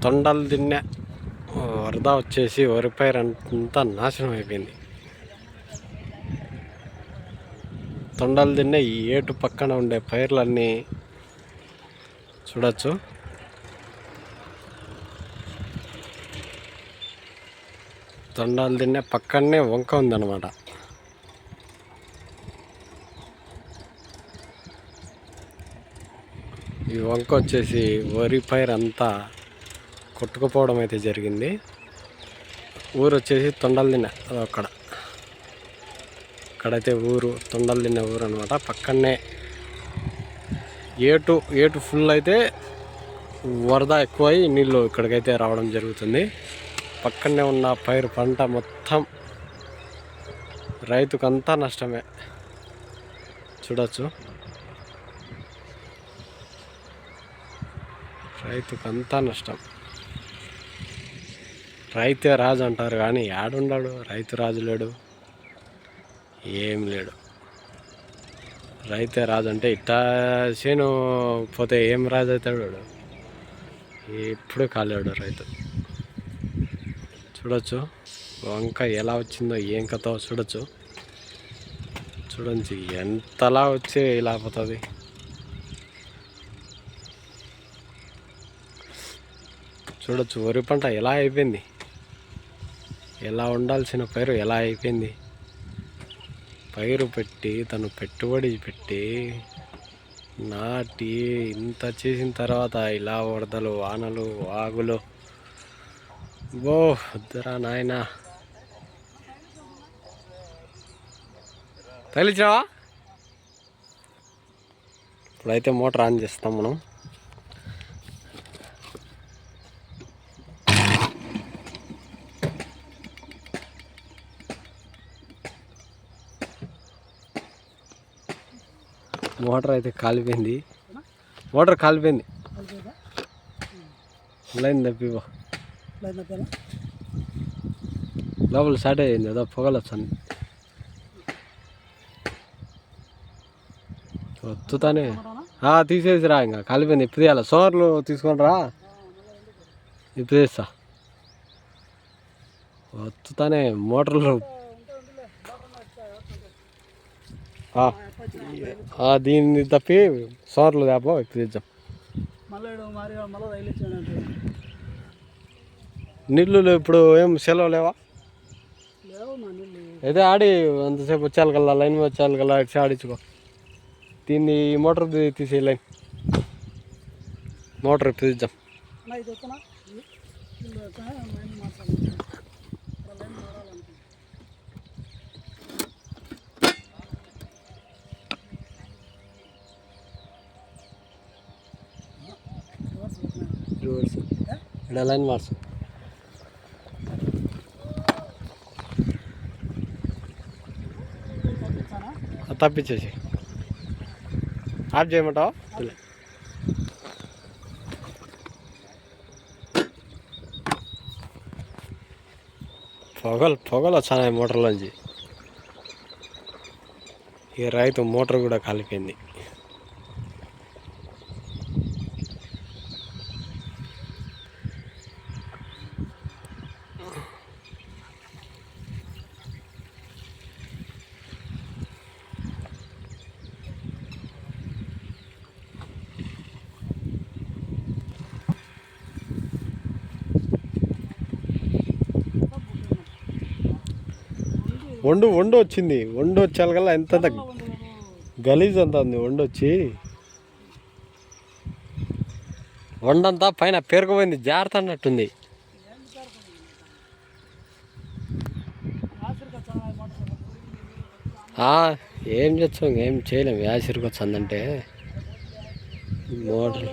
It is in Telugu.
తొండలు దిన్నె వరద వచ్చేసి వరి పైరు అంతా నాశనం అయిపోయింది. తొండలు దిన్నె ఈ ఏటు పక్కన ఉండే పైర్లన్నీ చూడొచ్చు. తొండలు దిన్నె పక్కనే వంక ఉందన్నమాట. ఈ వంక వచ్చేసి వరి పైరు అంతా కొట్టుకుపోవడం అయితే జరిగింది. ఊరు వచ్చేసి తొండలు దిన్నె, అదొక్కడ ఇక్కడైతే ఊరు తొండలు దిన్నె ఊరు అనమాట. పక్కనే ఏటు ఫుల్ అయితే వరద ఎక్కువై నీళ్ళు ఇక్కడికైతే రావడం జరుగుతుంది. పక్కనే ఉన్న పైరు పంట మొత్తం రైతుకంతా నష్టమే. చూడొచ్చు, రైతుకంతా నష్టం. రైతే రాజు అంటారు కానీ యాడుండాడు రైతు? రాజు లేడు, ఏం లేడు. రైతే రాజు అంటే ఇట్టా చేను పోతే ఏం రాజు అవుతాడు? ఎప్పుడు కాలేడు రైతు. చూడొచ్చు వంక ఎలా వచ్చిందో, ఏం కథో చూడొచ్చు. చూడండి ఎంతలా వచ్చి ఇలా పోతుంది. చూడొచ్చు వరి పంట ఎలా అయిపోయింది, ఎలా ఉండాల్సిన పైరు ఎలా అయిపోయింది. పైరు పెట్టి తను పెట్టుబడి పెట్టి నాటి ఇంత చేసిన తర్వాత ఇలా వరదలు, వానలు, వాగులు, వద్దురా నాయన. తగిలించావా? ఇప్పుడైతే మోటార్ ఆన్ చేస్తాం మనం. మోటార్ అయితే కాలిపోయింది. మోటార్ కాలిపోయింది. లైన్ తప్పిపో. లోపల స్టార్ట్ అయ్యింది, ఏదో పొగలు వస్తుంది. వత్తుతానే తీసేసి రా, ఇంకా కాలిపోయింది. ఇప్పుడు తీయాలి. సోర్లు తీసుకొని రా, ఇప్పుడు తీస్తా. వత్తుతానే మోటార్లు దీన్ని తప్పి సోర్లు తేపో, ఇప్పుడు తెచ్చాం. నీళ్ళు ఇప్పుడు ఏం సెలవు లేవా? అయితే ఆడి అంతసేపు వచ్చేయాలి కల్లా, లైన్ వచ్చేయాలి కల్లా ఇచ్చి ఆడించుకో. దీన్ని ఈ మోటార్ తీసే లైన్ మోటార్ ఇప్పుడు తెచ్చాం. ఇక్కడ లైన్ మార్చు. తప్పించేసి ఆఫ్ చేయమంటావా? పొగలు వచ్చాయి మోటార్లోంచి. ఈ రైతు మోటార్ కూడా కాలిపోయింది. వండు వచ్చింది. వండు వచ్చేయాలి కల్లా ఎంత గలీజ్ అంతా ఉంది. వండు వచ్చి వండంతా పైన పేరుకుపోయింది, జాగ్రత్త అన్నట్టుంది. ఏం చేస్తాం, ఏం చేయలేము. యాసిరికి వచ్చిందంటే మోటార్